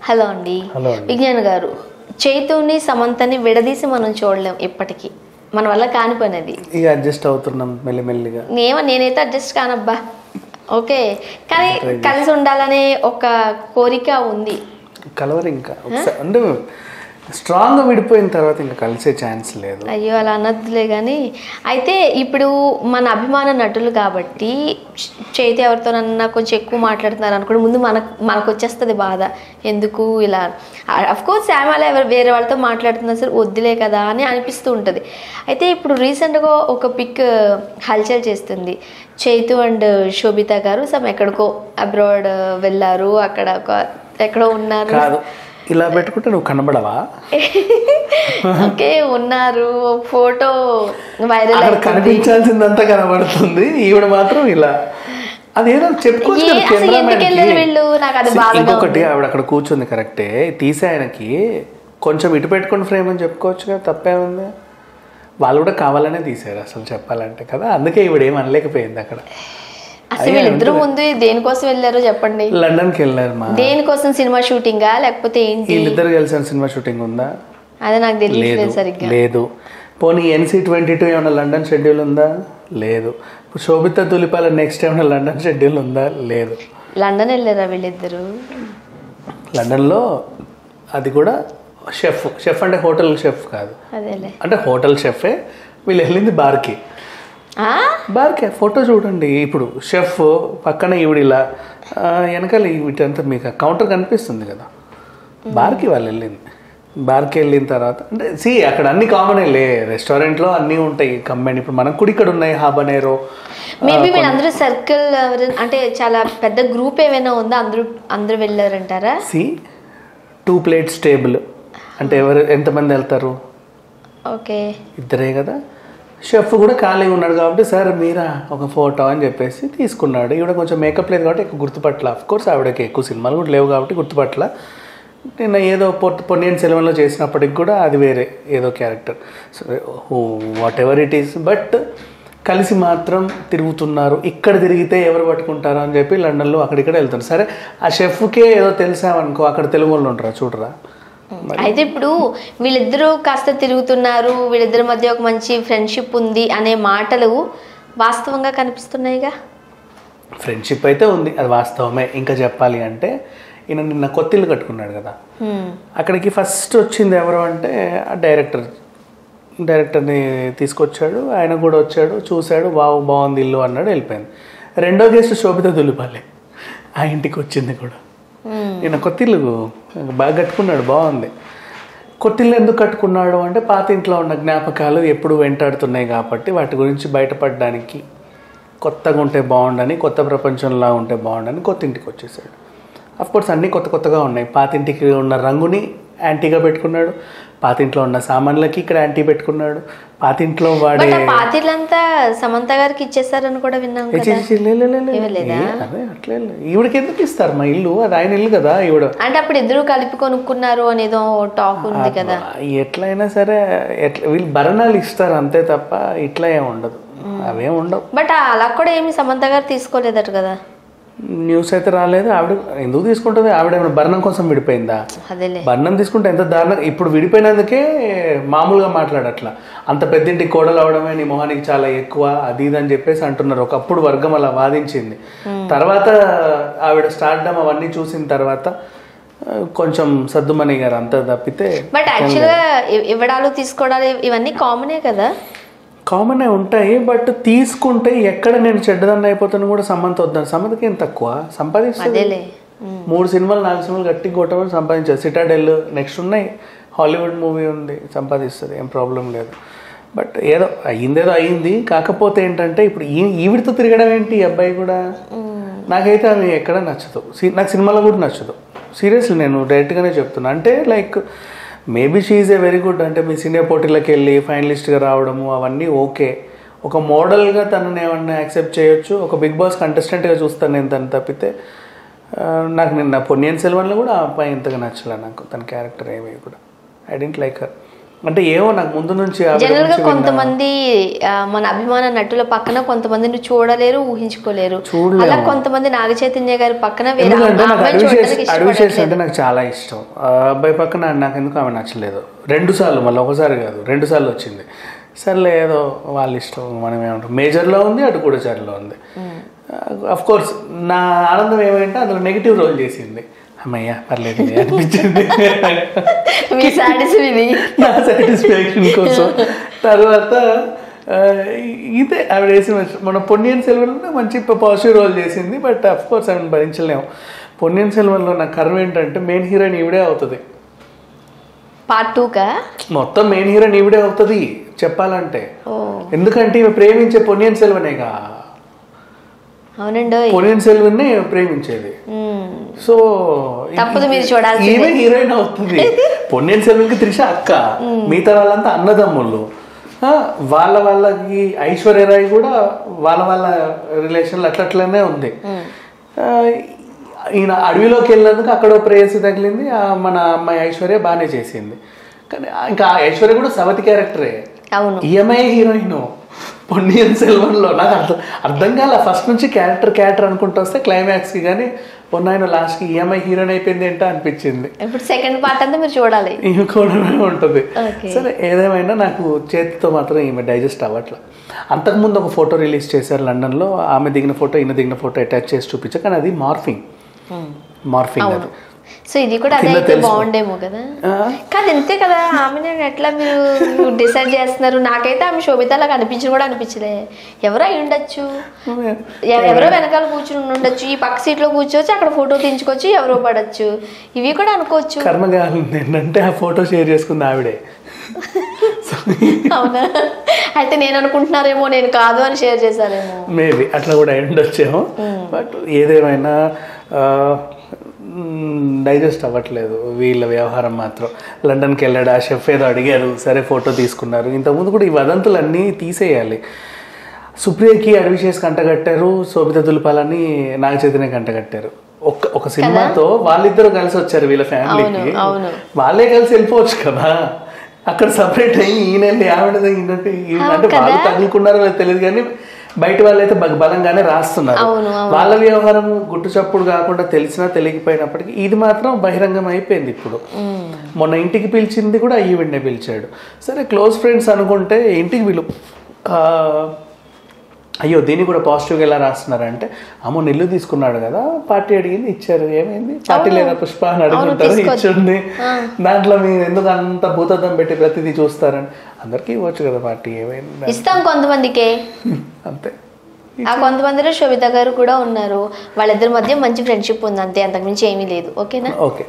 Hello అండి. విజ్ఞాన్ గారు, చైతుని సమంతని విడదీసి మనం చూడలేం ఇప్పటికీ, మన వల్ల కాని పని అది. ఇక అడ్జస్ట్ అవుతున్నాం మెల్లిమెల్లిగా. నేనైతే అడ్జస్ట్ కానబ్బా. ఓకే, కానీ కలిసి ఉండాలనే ఒక కోరిక ఉంది. కలవరు ఇంకా అంటే స్ట్రాంగ్గా విడిపోయిన తర్వాత ఇంకా కలిసే ఛాన్స్ లేదు. అయ్యో అలా అనద్దులే. కానీ అయితే ఇప్పుడు మన అభిమాన నటులు కాబట్టి చైతు ఎవరితోనన్నా కొంచెం ఎక్కువ మాట్లాడుతున్నారు అనుకోండి, ముందు మనకు వచ్చేస్తుంది బాధ, ఎందుకు ఇలా. అఫ్కోర్స్ శ్యామల వేరే వాళ్ళతో మాట్లాడుతున్నా సరే వద్దులే కదా అని అనిపిస్తూ ఉంటుంది. అయితే ఇప్పుడు రీసెంట్గా ఒక పిక్ హల్చల్ చేస్తుంది. చైతు అండ్ శోభిత గారు ఎక్కడికో అబ్రాడ్ వెళ్ళారు, అక్కడ ఎక్కడో ఉన్నారు. ఇలా పెట్టుకుంటే నువ్వు కనబడవా? ఓకే, ఉన్నారు, ఫోటో వైరల్, కనిపించాల్సిందంతా కనబడుతుంది, ఈవిడ మాత్రం ఇలా. అదేదో చెప్పుకోవచ్చు. ఇంకొకటి, ఆవిడ అక్కడ కూర్చుంది కరెక్టే, తీసే ఆయనకి కొంచెం ఇటు పెట్టుకుని ఫ్రేమ్ అని చెప్పుకోవచ్చు కదా, తప్పే ఉంది. వాళ్ళు కూడా కావాలనే తీసారు అసలు చెప్పాలంటే కదా, అందుకే ఈవిడ ఏం అనలేకపోయింది అక్కడ. అసలు వీళ్ళిద్దరు ముందు దేనికోసం వెళ్ళారో చెప్పండి. లండన్కి వెళ్ళారు. దేనికోసం? సినిమా షూటింగా లేకపోతే ఏంటి? వీళ్ళిద్దరు కలిసిన సినిమా షూటింగ్ ఉందా? అదే నాకు తెలియదు సరిగ్గా. లేదు. పోనీ NC-22 ఏమైనా లండన్ షెడ్యూల్ ఉందా? లేదు. శోభిత తులిపాల నెక్స్ట్ ఏమైనా లండన్ షెడ్యూల్ ఉందా? లేదు. లండన్ వెళ్ళారా వీళ్ళిద్దరు? లండన్లో అది కూడా షెఫ్ అంటే హోటల్ షెఫ్ కాదు, అంటే హోటల్ షెఫే. వీళ్ళు వెళ్ళింది బార్కి. ఫోటో చూడండి. ఇప్పుడు షెఫ్ పక్కన ఈవిడిలా, వెనకాల వీటంతా మీకు కౌంటర్ కనిపిస్తుంది కదా. బార్కి వాళ్ళు వెళ్ళింది. బార్కి వెళ్ళిన తర్వాత అంటే అక్కడ అన్ని కామన్ లే, రెస్టారెంట్లో అన్నీ ఉంటాయి కంబైన్. ఇప్పుడు మనకు కూడా ఇక్కడ ఉన్నాయి హాబనేరో. మేబీ వీళ్ళందరూ సర్కిల్ అంటే చాలా పెద్ద గ్రూప్ ఏమైనా ఉందా? అందరూ వెళ్ళారంటారా? 2 plates టేబుల్ అంటే ఎంతమంది వెళ్తారు? ఓకే, ఇద్దరే కదా. షెఫ్ కూడా ఖాళీగా ఉన్నాడు కాబట్టి సార్ మీరా ఒక ఫోటో అని చెప్పేసి తీసుకున్నాడు. ఈవిడ కొంచెం మేకప్ లేదు కాబట్టి ఎక్కువ గుర్తుపట్ల. అఫ్కోర్స్ ఆవిడకి ఎక్కువ సినిమాలు కూడా లేవు కాబట్టి గుర్తుపట్ల. నేను ఏదో పొన్నియిన్ సెల్వన్లో చేసినప్పటికి కూడా అది వేరే ఏదో character. So what ever it is, but కలిసి మాత్రం తిరుగుతున్నారు. ఇక్కడ తిరిగితే ఎవరు పట్టుకుంటారు అని చెప్పి లండన్లో అక్కడిక్కడ వెళ్తారు. సరే, ఆ షెఫ్కే ఏదో తెలిసామనుకో, అక్కడ తెలుగు వాళ్ళు ఉంటారా చూడరా. అయితే ఇప్పుడు వీళ్ళిద్దరూ కాస్త తిరుగుతున్నారు, వీళ్ళిద్దరి మధ్య ఒక మంచి ఫ్రెండ్షిప్ ఉంది అనే మాటలు వాస్తవంగా కనిపిస్తున్నాయిగా. ఫ్రెండ్షిప్ అయితే ఉంది, అది వాస్తవమే. ఇంకా చెప్పాలి అంటే ఈయన నిన్న కొత్తిల్లు కట్టుకున్నాడు కదా, అక్కడికి ఫస్ట్ వచ్చింది ఎవరు అంటే ఆ డైరెక్టర్ని తీసుకొచ్చాడు. ఆయన కూడా వచ్చాడు, చూశాడు, బాగుంది ఇల్లు అన్నాడు, వెళ్ళిపోయింది. రెండో గెస్ట్ శోభిత దులిపాలి, ఆ ఇంటికి వచ్చింది కూడా. ఈయన కొత్తిల్లు బాగా కట్టుకున్నాడు, బాగుంది. కొత్తిల్లు ఎందుకు కట్టుకున్నాడు అంటే పాత ఇంట్లో ఉన్న జ్ఞాపకాలు ఎప్పుడు వెంటాడుతున్నాయి కాబట్టి వాటి గురించి బయటపడడానికి, కొత్తగా ఉంటే బాగుండని, కొత్త ప్రపంచంలా ఉంటే బాగుండని కొత్త ఇంటికి వచ్చేసాడు. అఫ్కోర్స్ అన్నీ కొత్తగా ఉన్నాయి. పాత ఇంటికి ఉన్న రంగుని యాంటీగా పెట్టుకున్నాడు, పాతింట్లో ఉన్న సామాన్లకి ఇక్కడ యాంటీ పెట్టుకున్నాడు. పాతింట్లో వాడే పాతిళ్ళంతా సమంత గారికి ఇచ్చేస్తారని కూడా విన్నాం. అదే అట్లే ఈవిడకి ఎందుకు ఇస్తారు? మా ఇల్లు అది ఆయన ఇల్లు కదా. ఈవిడ అంటే అప్పుడు ఇద్దరు కలిపి కొనుక్కున్నారు అనేదో టాక్ ఉంది కదా. ఎట్లయినా సరే వీళ్ళు భరణాలు ఇస్తారు అంతే తప్ప ఇట్లా ఏమి ఉండదు, అవేం ఉండవు. బట్ అలా కూడా ఏమి సమంత గారు తీసుకోలేదట కదా, న్యూస్ అయితే రాలేదు. ఆవిడ ఎందుకు తీసుకుంటుంది? ఆవిడ ఏమైనా భరణం కోసం విడిపోయిందా? భరణం తీసుకుంటే ఎంత దారుణంగా. ఇప్పుడు విడిపోయినందుకే మామూలుగా మాట్లాడట్లా, అంత పెద్దింటికి కోడలు అవడమే నీ మొహానికి చాలా ఎక్కువ అది ఇది అని చెప్పేసి అంటున్నారు. ఒకప్పుడు వర్గం అలా వాదించింది. తర్వాత ఆవిడ స్టార్డమ్ అవన్నీ చూసిన తర్వాత కొంచెం సద్దుమణి గారు అంత తప్పితే. బట్ యాక్చువల్గా ఇవ్వడాలు తీసుకోవడాలు ఇవన్నీ కామనే కదా. కామనే ఉంటాయి, బట్ తీసుకుంటే ఎక్కడ నేను చెడ్డదన్న అయిపోతాను కూడా సమంత వద్దాను. సమంతకి ఏం తక్కువ సంపాదిస్తుంది. 3 సినిమాలు 4 సినిమాలు గట్టి కొట్టమని సంపాదించారు. సిటాడెల్ నెక్స్ట్ ఉన్నాయి, హాలీవుడ్ మూవీ ఉంది, సంపాదిస్తుంది, ఏం ప్రాబ్లం లేదు. బట్ ఏదో అయింది. కాకపోతే ఏంటంటే ఇప్పుడు ఈవిడితో తిరగడం ఏంటి ఈ అబ్బాయి కూడా. నాకైతే అవి ఎక్కడ నచ్చదు, నాకు సినిమాలో కూడా నచ్చదు. సీరియస్లీ నేను డైరెక్ట్గానే చెప్తున్నా. అంటే like maybe she is a very good, అంటే మీ సినిమా పోటీలకు వెళ్ళి ఫైనలిస్ట్గా రావడము అవన్నీ ఓకే. ఒక మోడల్గా తనని ఏమన్నా యాక్సెప్ట్ చేయొచ్చు, ఒక బిగ్ బాస్ కంటెస్టెంట్గా చూస్తాను నేను తను తప్పితే. నాకు నిన్న పొన్నియిన్ సెల్వన్లో కూడా ఆ అబ్బాయి ఇంతగా నచ్చలే నాకు, తన క్యారెక్టర్ ఏమీ కూడా. I didn't like her. అంటే ఏమో నాకు ముందు నుంచి జనరల్ గా కొంతమంది మన అభిమాన నటుల పక్కన కొంతమందిని చూడలేరు, ఊహించుకోలేరు. అలా కొంతమంది నాగ చైతన్య గారి పక్కన అడ్విషేస్ అంటే నాకు చాలా ఇష్టం. ఆ అబ్బాయి పక్కన నాకు ఎందుకు ఆమె నచ్చలేదు. 2 సార్లు, మళ్ళీ ఒకసారి కాదు 2 సార్లు వచ్చింది. సర్లే ఏదో వాళ్ళ ఇష్టం, మనం ఏమంటాం. మేజర్లో ఉంది, అటు గూఢచారిలో ఉంది. అఫ్ కోర్స్ నా ఆనందం ఏమంటే అందులో నెగిటివ్ రోల్ చేసింది. అమ్మయ్య పర్లేదు అనిపించింది నా సాటిస్ఫాక్షన్ కోసం. తర్వాత ఇదే ఆవిడ వేసిన మన పొన్నియిన్ సెల్వన్లో మంచి పాజిటివ్ రోల్ చేసింది. బట్ అఫ్ కోర్స్ ఆవిడ భరించలేము. పొన్నియిన్ సెల్వన్లో నా కర్మ ఏంటంటే మెయిన్ హీరోయిన్ ఈవిడే అవుతుంది. పార్ట్ 2కా మొత్తం మెయిన్ హీరోయిన్ ఈవిడే అవుతుంది చెప్పాలంటే. ఎందుకంటే ఈమె ప్రేమించే పొన్నియిన్ సెల్వనేగా. అవునండి, పొన్నియిన్ సెల్వన్ ప్రేమించేది. సో ఈమె హీరోయిన్ అవుతుంది. పొన్నియిన్ సెల్వన్ కి త్రిష అక్క, మిగతా వాళ్ళంతా అన్నదమ్ముళ్ళు. వాళ్ళకి ఐశ్వర్యరాయ్ కూడా వాళ్ళ రిలేషన్లు అట్లనే ఉంది. ఈయన అడవిలోకి వెళ్ళినందుకు అక్కడ ప్రేయసి తగిలింది. మన అమ్మాయి ఐశ్వర్య బాగానే చేసింది. కానీ ఇంకా ఐశ్వర్య కూడా సవతి క్యారెక్టరే. ఈఎంఐ హీరోయిన్ పొన్నియిన్ సెల్వన్లో నాకు అర్థం కాల. ఫస్ట్ నుంచి క్యారెక్టర్ అనుకుంటూ వస్తే క్లైమాక్స్కి కానీ పొన్నాయన లాస్ట్కి ఈఎంఐ హీరోయిన్ అయిపోయింది ఏంటో అనిపించింది. ఇప్పుడు సెకండ్ పార్ట్ అంతా మీరు చూడాలి. ఈమె కూడా ఉంటుంది. సరే ఏదేమైనా నాకు చేతితో మాత్రం ఈమె డైజెస్ట్ అవ్వట్లా. అంతకుముందు ఒక ఫోటో రిలీజ్ చేశారు లండన్లో. ఆమె దిగిన ఫోటో ఈయన దిగిన ఫోటో అటాచ్ చేసి చూపించారు. కానీ అది మార్ఫింగ్ అది. సో ఇది కూడా అదే అయితే బాగుండేమో కదా. కాదు ఇంతే కదా, ఆమె ఎట్లా మీరు డిసైడ్ చేస్తున్నారు? నాకైతే ఆమె శోభితలాగా అనిపించిన కూడా అనిపించలే. ఎవరో అయి ఉండొచ్చు, ఎవరో వెనకాల కూర్చుని ఉండొచ్చు, ఈ పక్క సీట్లో కూర్చోవచ్చు, అక్కడ ఫోటో తీయించుకోవచ్చు, ఎవరో పడచ్చు, ఇవి కూడా అనుకోవచ్చు. కర్మగాలి ఏంటంటే ఆ ఫోటో షేర్ చేసుకుంది ఆవిడే. అవునా? అయితే నేను అనుకుంటున్నారేమో నేను కాదు అని షేర్ చేశారేమో. మేబీ అట్లా కూడా అయి ఉండొచ్చేమో. బట్ ఏదేమైనా డైజెస్ట్ అవ్వట్లేదు వీళ్ళ వ్యవహారం మాత్రం. లండన్కి వెళ్ళాడు, ఆ షెఫ్ ఏదో అడిగారు, సరే ఫోటో తీసుకున్నారు. ఇంతకుముందు కూడా ఈ వదంతులన్నీ తీసేయాలి. సుప్రియకి అడ్విషేస్ కంటగట్టారు, శోభిత దులిపాలని నాగ చైతన్య కంటగట్టారు. ఒక సినిమాతో వాళ్ళిద్దరూ కలిసి వచ్చారు వీళ్ళ ఫ్యామిలీకి. వాళ్ళే కలిసి వెళ్ళిపోవచ్చు కదా. అక్కడ సపరేట్ అయ్యి ఈయన ఆవిడ అంటే వాళ్ళు తగులుకున్నారో తెలియదు కానీ బయట వాళ్ళైతే బలంగానే రాస్తున్నారు. వాళ్ళ వ్యవహారం గుట్టు చప్పుడు కాకుండా తెలిసినా తెలియకపోయినప్పటికీ ఇది మాత్రం బహిరంగం అయిపోయింది. ఇప్పుడు మొన్న ఇంటికి పిలిచింది కూడా ఈవెంట్నే పిలిచాడు. సరే క్లోజ్ ఫ్రెండ్స్ అనుకుంటే ఇంటికి అయ్యో దీన్ని కూడా పాజిటివ్గా ఎలా రాస్తున్నారంటే, అమ్మో నెల్లు తీసుకున్నాడు కదా, పార్టీ అడిగింది ఇచ్చారు, ఏమైంది పార్టీ లేదా పుష్ప అని అడుగుంటారు, ఇచ్చింది. దాంట్లో మీరు ఎందుకు అంత భూతద్దం పెట్టి ప్రతిదీ చూస్తారని అందరికీ ఇవ్వచ్చు కదా పార్టీ, ఏమైంది ఇస్తాం కొంతమందికే అంతే. ఆ కొంతమందిలో శోభిత గారు కూడా ఉన్నారు. వాళ్ళిద్దరి మధ్య మంచి ఫ్రెండ్షిప్ ఉంది అంతే, అంతకుమించి ఏమీ లేదు. ఓకేనా? ఓకే.